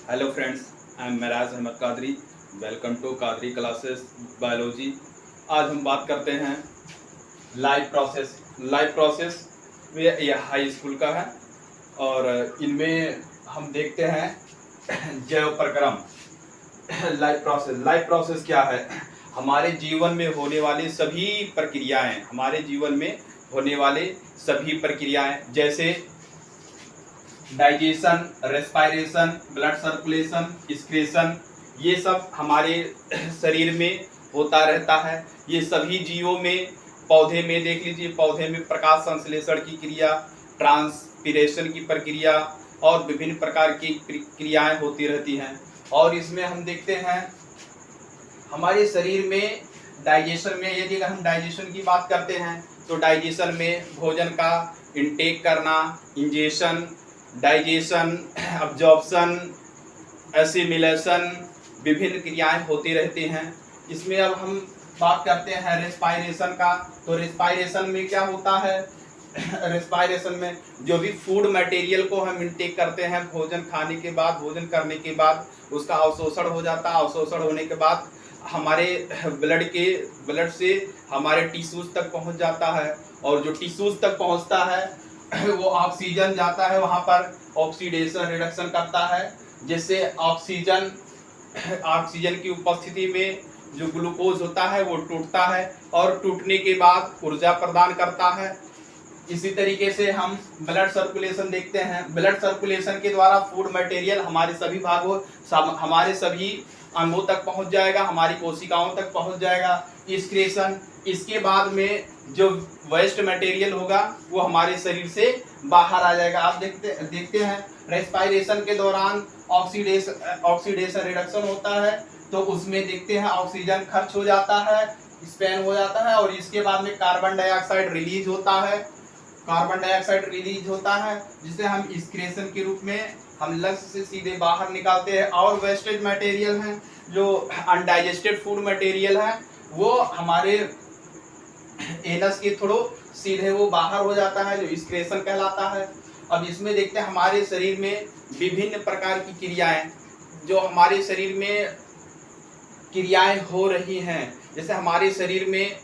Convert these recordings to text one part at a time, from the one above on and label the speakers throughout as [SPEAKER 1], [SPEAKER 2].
[SPEAKER 1] Hello friends, I am Mahraj Ahmad Qadri. Welcome to Qadri classes biology. आज हम बात करते हैं लाइफ प्रोसेस। लाइफ प्रोसेस यह हाई स्कूल का है और इनमें हम देखते हैं जैव प्रक्रम। लाइफ प्रोसेस क्या है? हमारे जीवन में होने वाली सभी प्रक्रियाएं, हमारे जीवन में होने वाले सभी प्रक्रियाएं जैसे digestion, respiration, blood circulation, excretion, ये सब हमारे शरीर में होता रहता है। ये सभी जीवों में, पौधे में देख लीजिए, पौधे में प्रकाश संश्लेषण की क्रिया, ट्रांसपीरेशन की प्रक्रिया और विभिन्न प्रकार की क्रियाएं होती रहती हैं। और इसमें हम देखते हैं हमारे शरीर में डाइजेशन में, यदि अगर हम डाइजेशन की बात करते हैं तो डाइजेशन में भोजन का इंटेक करना, इंजेशन, डाइजेशन, अब्जॉर्प्शन, एसिमिलेशन, विभिन्न क्रियाएं होती रहती हैं। इसमें अब हम बात करते हैं रेस्पायरेशन का। तो रेस्पायरेशन में क्या होता है? रेस्पायरेशन में जो भी फूड मटेरियल को हम इंटेक करते हैं, भोजन खाने के बाद, भोजन करने के बाद उसका अवशोषण हो जाता है। अवशोषण होने के बाद हमारे ब्लड से हमारे टिश्यूज तक पहुंच जाता है और जो टिश्यूज तक पहुंचता है वो ऑक्सीजन जाता है, वहां पर ऑक्सीडेशन रिडक्शन करता है, जिससे ऑक्सीजन की उपस्थिति में जो ग्लूकोज होता है वो टूटता है और टूटने के बाद ऊर्जा प्रदान करता है। इसी तरीके से हम ब्लड सर्कुलेशन देखते हैं। ब्लड सर्कुलेशन के द्वारा फूड मटेरियल हमारे सभी हमारे सभी अंगों तक पहुंच जाएगा, हमारी कोशिकाओं तक पहुंच जाएगा। एक्सक्रीशन, इसके बाद में जो वेस्ट मटेरियल होगा वो हमारे शरीर से बाहर आ जाएगा। आप देखते हैं रेस्पायरेशन के दौरान ऑक्सीडेशन रिडक्शन होता है, तो उसमें देखते हैं ऑक्सीजन खर्च हो जाता है, स्पेन हो जाता है और इसके बाद में कार्बन डाइऑक्साइड रिलीज होता है। कार्बन डाइऑक्साइड रिलीज होता है जिसे हम एक्सक्रीशन के रूप में हम लंग्स से सीधे बाहर निकालते हैं। और वेस्टेज मटेरियल हैं, जो अनडाइजेस्टेड फूड मटेरियल है, वो हमारे एनस के थ्रू सीधे वो बाहर हो जाता है, जो एक्सक्रीशन कहलाता है। अब इसमें देखते हैं हमारे शरीर में विभिन्न प्रकार की क्रियाएं, जो हमारे शरीर में क्रियाएं हो रही हैं। जैसे हमारे शरीर में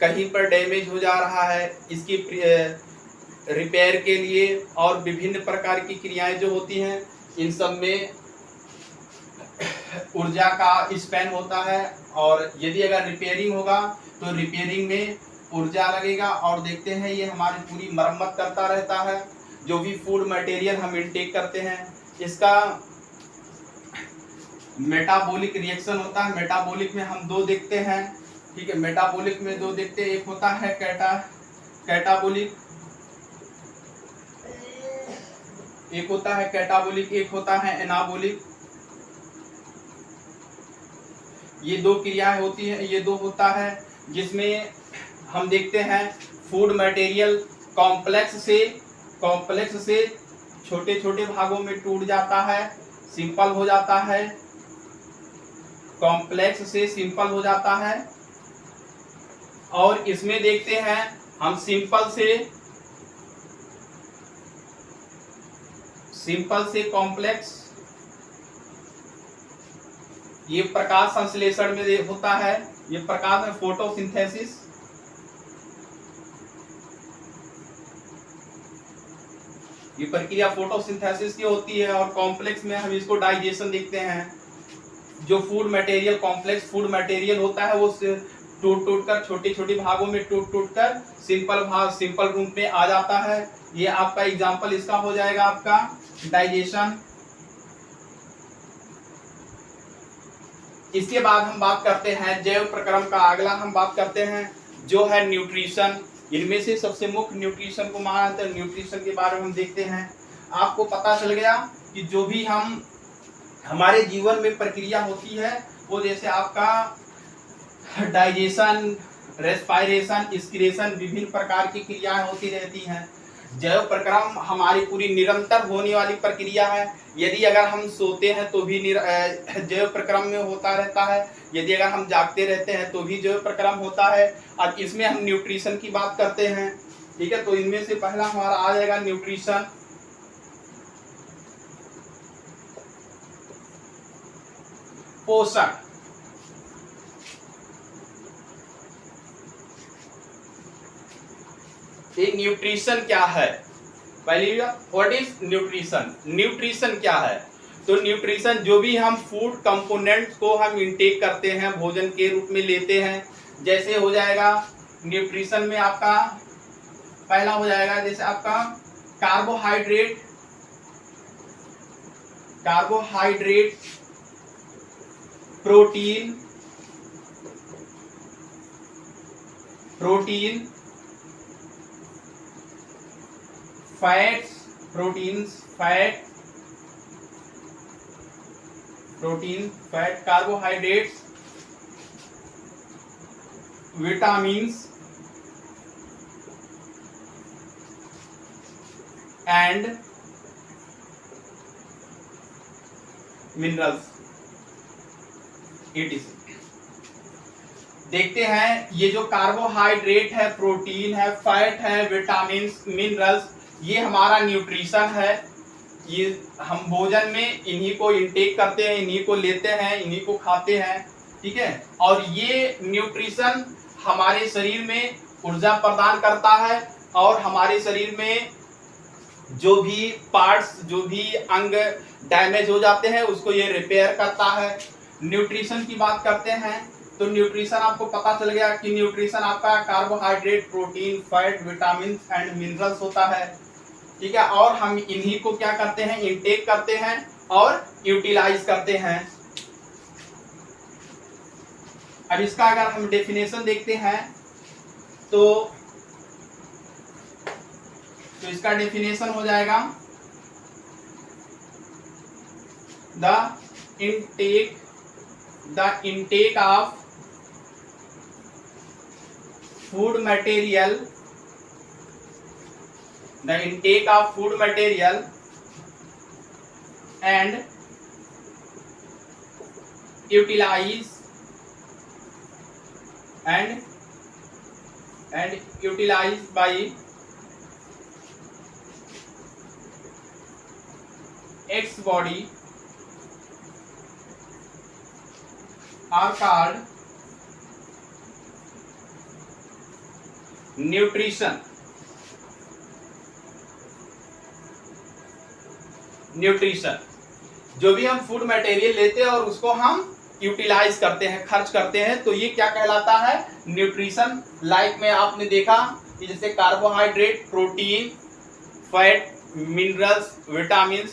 [SPEAKER 1] कहीं पर डैमेज हो जा रहा है, इसकी रिपेयर के लिए और विभिन्न प्रकार की क्रियाएं जो होती हैं, इन सब में ऊर्जा का स्पेन होता है। और यदि अगर रिपेयरिंग होगा तो रिपेयरिंग में ऊर्जा लगेगा। और देखते हैं ये हमारी पूरी मरम्मत करता रहता है। जो भी फूड मटेरियल हम इंटेक करते हैं, इसका मेटाबॉलिक रिएक्शन होता है। मेटाबॉलिक में हम दो देखते हैं, ठीक है। मेटाबॉलिक में दो देखते हैं, एक होता है कैटाबॉलिक, एक होता है कैटाबॉलिक, एक होता है एनाबॉलिक। ये दो क्रियाएं होती हैं, ये दो होता है, जिसमें हम देखते हैं फूड मटेरियल कॉम्प्लेक्स से छोटे छोटे भागों में टूट जाता है, सिंपल हो जाता है। कॉम्प्लेक्स से सिंपल हो जाता है। और इसमें देखते हैं हम सिंपल से कॉम्प्लेक्स, ये प्रकाश संश्लेषण में होता है। ये प्रकाश में फोटोसिंथेसिस, ये प्रक्रिया फोटोसिंथेसिस की होती है। और कॉम्प्लेक्स में हम इसको डाइजेशन देखते हैं। जो food material, complex food material होता है, वो टूट कर छोटे छोटे भागों में टूट कर सिंपल रूप में आ जाता है। ये आपका एग्जांपल इसका हो जाएगा आपका डाइजेशन। इसके बाद हम बात करते हैं जैव प्रक्रम का। अगला हम बात करते हैं जो है न्यूट्रिशन। इनमें से सबसे मुख्य न्यूट्रिशन को माना जाता है। न्यूट्रिशन के बारे में हम देखते हैं। आपको पता चल गया कि जो भी हमारे जीवन में प्रक्रिया होती है, वो जैसे आपका डाइजेशन, रेस्पायरेशन, एक्सक्रीशन, विभिन्न प्रकार की क्रियाएं होती रहती हैं। जैव प्रक्रम हमारी पूरी निरंतर होने वाली प्रक्रिया है। यदि अगर हम सोते हैं तो भी जैव प्रक्रम में होता रहता है। यदि अगर हम जागते रहते हैं तो भी जैव प्रक्रम होता है। अब इसमें हम न्यूट्रिशन की बात करते हैं, ठीक है। तो इनमें से पहला हमारा आ जाएगा न्यूट्रिशन। पोषक। एक न्यूट्रिशन क्या है, पहली व्हाट इज न्यूट्रिशन। न्यूट्रिशन क्या है, तो न्यूट्रिशन जो भी हम फूड कंपोनेंट्स को हम इंटेक करते हैं, भोजन के रूप में लेते हैं, जैसे हो जाएगा न्यूट्रिशन में आपका पहला हो जाएगा जैसे आपका carbohydrate, protein, fats, fat, carbohydrates, vitamins and minerals etc। देखते हैं ये जो कार्बोहाइड्रेट है, प्रोटीन है, फैट है, विटामिन्स, मिनरल्स, ये हमारा न्यूट्रिशन है। ये हम भोजन में इन्हीं को इंटेक करते हैं, इन्हीं को लेते हैं, इन्हीं को खाते हैं, ठीक है। और ये न्यूट्रिशन हमारे शरीर में ऊर्जा प्रदान करता है और हमारे शरीर में जो भी पार्ट्स, जो भी अंग डैमेज हो जाते हैं उसको ये रिपेयर करता है। न्यूट्रिशन की बात करते हैं तो न्यूट्रिशन आपको पता चल गया कि न्यूट्रिशन आपका carbohydrate, protein, fat, vitamin and minerals होता है, ठीक है। और हम इन्हीं को क्या करते हैं, इंटेक करते हैं और यूटिलाइज करते हैं। अब इसका अगर हम डेफिनेशन देखते हैं तो इसका डेफिनेशन हो जाएगा the intake of food material, and utilize by its body are called nutrition. जो भी हम फूड मटेरियल लेते हैं और उसको हम यूटिलाइज करते हैं, खर्च करते हैं, तो ये क्या कहलाता है, न्यूट्रिशन। लाइक में आपने देखा कि जैसे carbohydrate, protein, fat, minerals, vitamins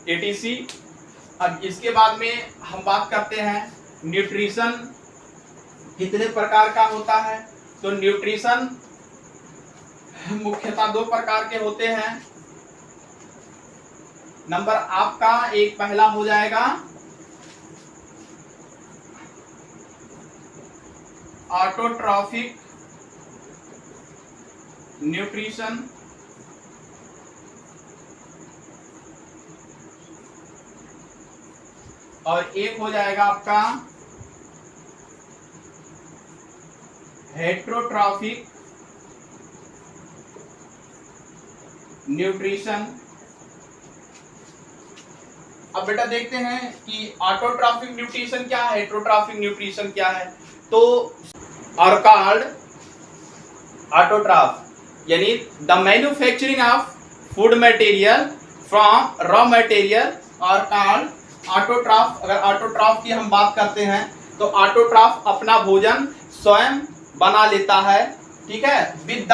[SPEAKER 1] etc। अब इसके बाद में हम बात करते हैं न्यूट्रिशन कितने प्रकार का होता है। तो न्यूट्रिशन मुख्यतः दो प्रकार के होते हैं। नंबर आपका एक पहला हो जाएगा ऑटोट्रॉफिक न्यूट्रिशन, और एक हो जाएगा आपका हेट्रोट्रॉफिक न्यूट्रिशन। अब बेटा देखते हैं कि ऑटोट्रॉफिक न्यूट्रिशन क्या है, हेट्रोट्रॉफिक न्यूट्रिशन क्या है। तो आर कॉल्ड ऑटोट्रॉफ, यानी the manufacturing of food material from raw material are called autotroph. अगर ऑटोट्रॉफ की हम बात करते हैं तो ऑटोट्रॉफ अपना भोजन स्वयं बना लेता है, ठीक है, with the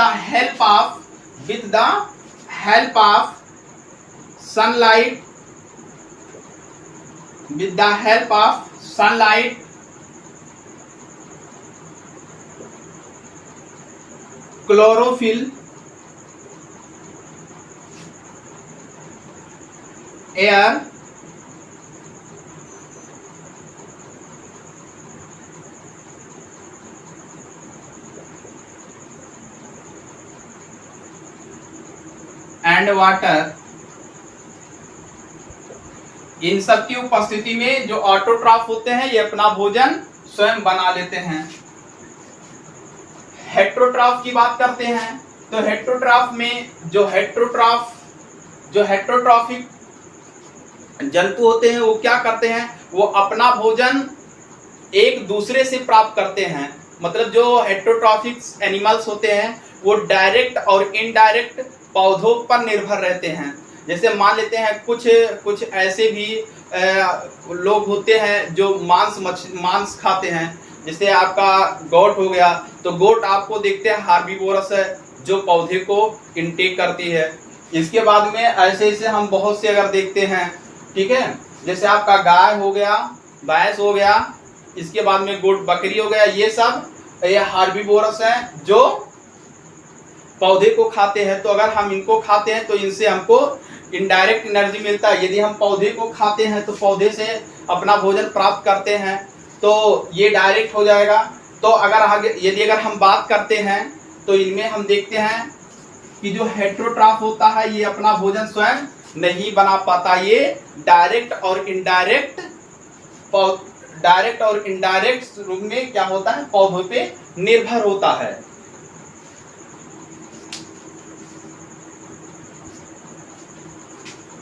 [SPEAKER 1] help of sunlight, chlorophyll, air, and water. इन सब की उपस्थिति में जो ऑटोट्रॉफ होते हैं ये अपना भोजन स्वयं बना लेते हैं। हेट्रोट्रॉफ की बात करते हैं तो हेट्रोट्रॉफ में जो हेट्रोट्रॉफिक जंतु होते हैं वो क्या करते हैं, वो अपना भोजन एक दूसरे से प्राप्त करते हैं। मतलब जो हेटेरोट्रॉफिक एनिमल्स होते हैं वो डायरेक्ट और इनडायरेक्ट पौधों पर निर्भर रहते हैं। जैसे मान लेते हैं कुछ कुछ ऐसे भी लोग होते हैं जो मांस खाते हैं। जैसे आपका गोट हो गया, तो गोट आपको देखते हैं हार्बीवोरस है, जो पौधे को इनटेक करती है। इसके बाद में ऐसे ऐसे हम बहुत से अगर देखते हैं, ठीक है, जैसे आपका गाय हो गया, भैंस हो गया, इसके बाद में गोट बकरी हो गया, ये हार्बीवोरस हैं जो पौधे को खाते हैं। तो अगर हम इनको खाते हैं तो इनसे हमको इनडायरेक्ट एनर्जी मिलता है। यदि हम पौधे को खाते हैं तो पौधे से अपना भोजन प्राप्त करते हैं, तो ये डायरेक्ट हो जाएगा। तो यदि हम बात करते हैं तो इनमें हम देखते हैं कि जो हेटेरोट्रॉफ होता है ये अपना भोजन स्वयं नहीं बना पाता, ये डायरेक्ट और इनडायरेक्ट रूप में क्या होता है, पौधों पे निर्भर होता है।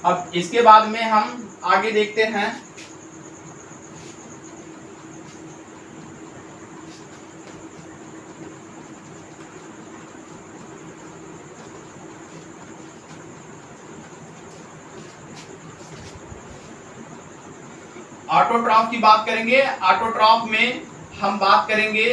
[SPEAKER 1] अब इसके बाद में हम आगे देखते हैं ऑटोट्रॉफ की बात करेंगे। ऑटोट्रॉफ में हम बात करेंगे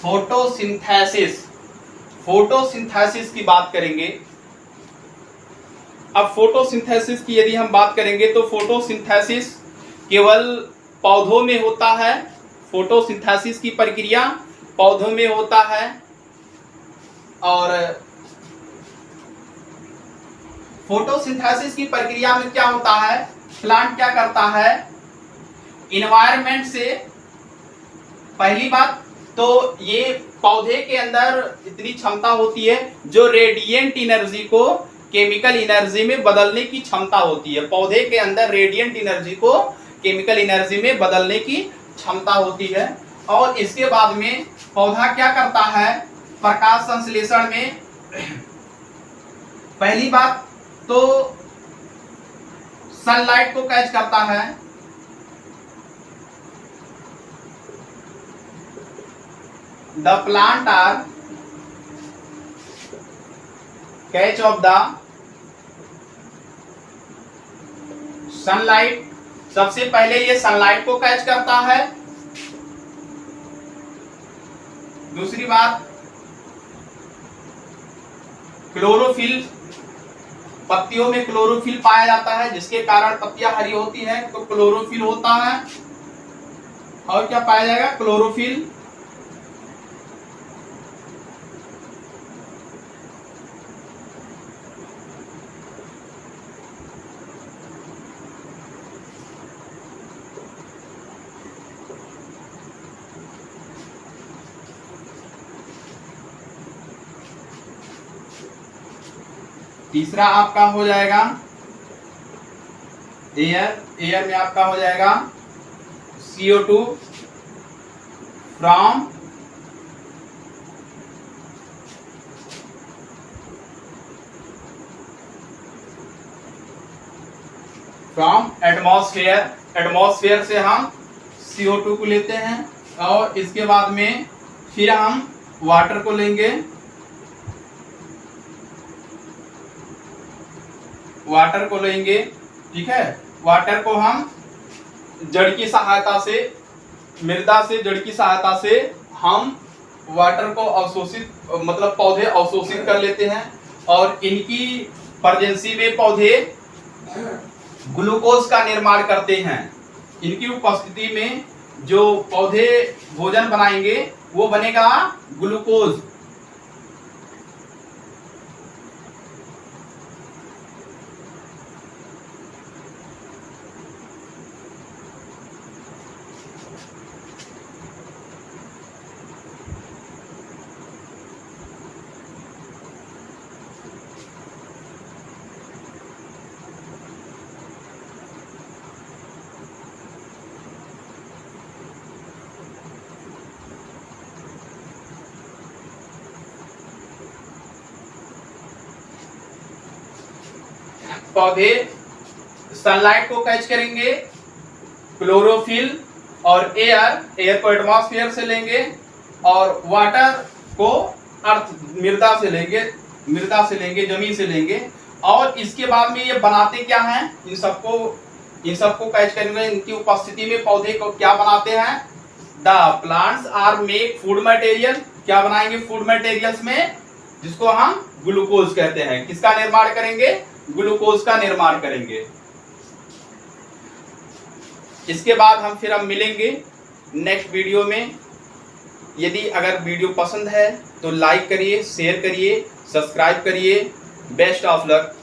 [SPEAKER 1] फोटोसिंथेसिस की बात करेंगे। अब फोटोसिंथेसिस की यदि हम बात करेंगे तो फोटोसिंथेसिस केवल पौधों में होता है। फोटोसिंथेसिस की प्रक्रिया पौधों में होता है। और फोटोसिंथेसिस की प्रक्रिया में क्या होता है, प्लांट क्या करता है, इन्वायरमेंट से, पहली बात तो ये पौधे के अंदर इतनी क्षमता होती है जो रेडिएंट एनर्जी को केमिकल एनर्जी में बदलने की क्षमता होती है। पौधे के अंदर रेडिएंट एनर्जी को केमिकल एनर्जी में बदलने की क्षमता होती है। और इसके बाद में पौधा क्या करता है, प्रकाश संश्लेषण में पहली बात तो सनलाइट को कैच करता है। The plant are catch of the sunlight। सबसे पहले ये सनलाइट को कैच करता है। दूसरी बात क्लोरोफिल, पत्तियों में क्लोरोफिल पाया जाता है जिसके कारण पत्तियां हरी होती हैं, तो क्लोरोफिल होता है। और क्या पाया जाएगा, क्लोरोफिल। तीसरा आपका हो जाएगा एयर में आपका हो जाएगा CO2 फ्रॉम एटमॉस्फेयर से हम CO2 को लेते हैं। और इसके बाद में फिर हम वाटर को लेंगे। ठीक है, वाटर को हम जड़ की सहायता से, मृदा से जड़ की सहायता से हम वाटर को अवशोषित, मतलब पौधे अवशोषित कर लेते हैं। और इनकी प्रेजेंसी में पौधे ग्लूकोज का निर्माण करते हैं। इनकी उपस्थिति में जो पौधे भोजन बनाएंगे वो बनेगा ग्लूकोज। पौधे सनलाइट को कैच करेंगे, क्लोरोफिल और एयर को एटमॉस्फेयर से लेंगे और वाटर को अर्थ मृदा से लेंगे, जमीन से लेंगे। और इसके बाद में ये बनाते क्या हैं, इन सबको कैच करेंगे। इनकी उपस्थिति में पौधे को क्या बनाते हैं, the plants are make food material, क्या बनाएंगे फूड मटेरियल्स में, जिसको हम ग्लूकोज कहते हैं। किसका निर्माण करेंगे, ग्लूकोज का निर्माण करेंगे। इसके बाद हम मिलेंगे नेक्स्ट वीडियो में। यदि अगर वीडियो पसंद है तो लाइक करिए, शेयर करिए, सब्सक्राइब करिए। Best of luck.